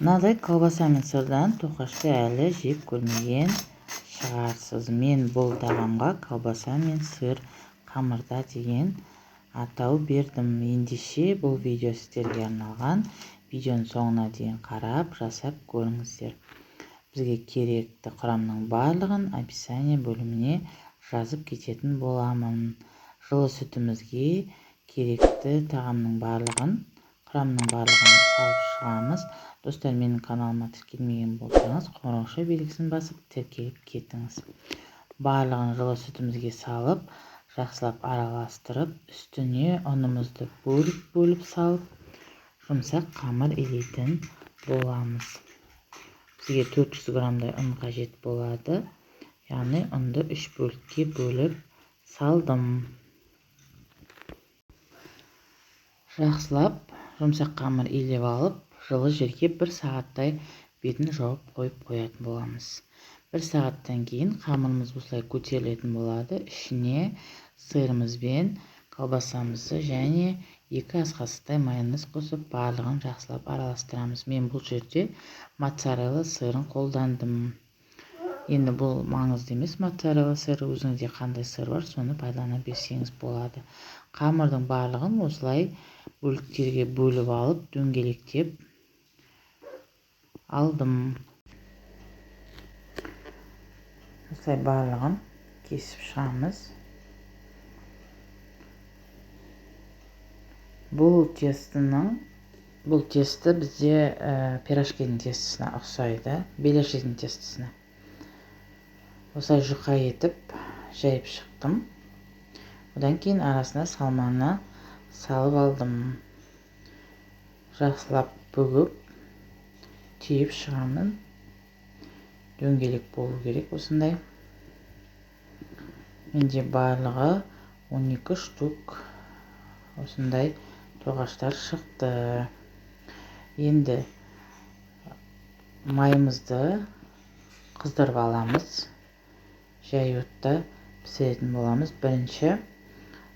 Мынадай колбаса мен сырдан тоқашты әлі жеп көрмеген шығарсыз. Мен бұл тағамға колбаса мен сыр қамырда деген атау бердім. Ендеше бұл видео сіздерге арналған. Видеоның соңына дейін қарап жасап көріңіздер. Бізге керекті құрамның барлығын описание бөліміне жазып кететін боламын. Жылы сүтімізге керекті тағамның барлығын, құрамның барлығын салып шығамыз. Достар, менің каналыма тіркелмеген болсаңыз, қоңырауша белгісін басып тіркеліп кетіңіз. Барлығын жылы сүтімізге салып, жақсылап араластырып, үстіне ұнымызды бөліп салып, жұмсақ қамыр илейтін боламыз. Бізге 400 грамдай ұн қажет болады. Яғни ұнды 3 бөлікке бөліп салдым. Жақсылап жұмсақ қамыр илеп алып, жылы жерге 1 сағаттай бетін жауып қойып қоятын боламыз. 1 сағаттан кейін қамырымыз осылай көтерілетін болады. Ішіне сырымызбен колбасамызды және 2 ас қасықтай майонез қосып, барлығын жақсылап араластырамыз. Мен бұл жерде моцарелла сырын қолдандым. Енді бұл маңызды емес, моцарелла сыры, өзіңізде қандай сыр бар, соны пайдалана берсеңіз болады. Қамырдың барлығын осылай бөліктерге бөліп алып, дөңгелектеп алдым. Осылай барлығын кесіп шығамыз. Бұл тесті бізде пирожкидің тестісіне ұқсайды, беляшидің тестісіне. Осылай жұқа етіп жайып шықтым. Одан кейін арасына салманы салып алдым. Жақсылап бүгіп түйіп шығамын. Дөңгелек болу керек осындай. Менде барлығы 12 штук осындай тоғаштар шықты. Енді майымызды қыздырып аламыз. Жай отта пісіретін боламыз. Бірінші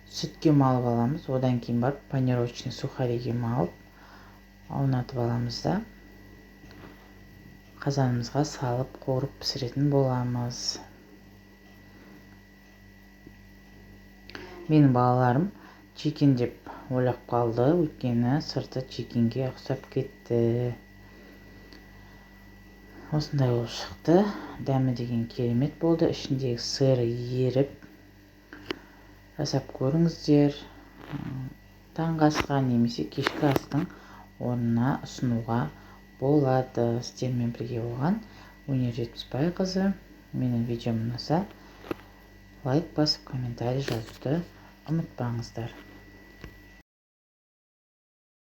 сүтке малып аламыз. Одан кейін барып панировочный сухариге малып аунатып аламыз да қазанымызға салып қуырып пісіретін боламыз. Менің балаларым чикен деп ойлап қалды, өйткені сырты чикенге ұқсап кетті. Осындай болып шықты. Дәмі деген керемет болды. Ішіндегі сыры еріп. Жасап көріңіздер. Таңғы асқа немесе кешкі астың орнына ұсынуға болады. Сіздермен бірге болған Өнер Жетпісбайқызы. Менің видеом ұнаса, лайк басып, комментарий жазуды ұмытпаңыздар.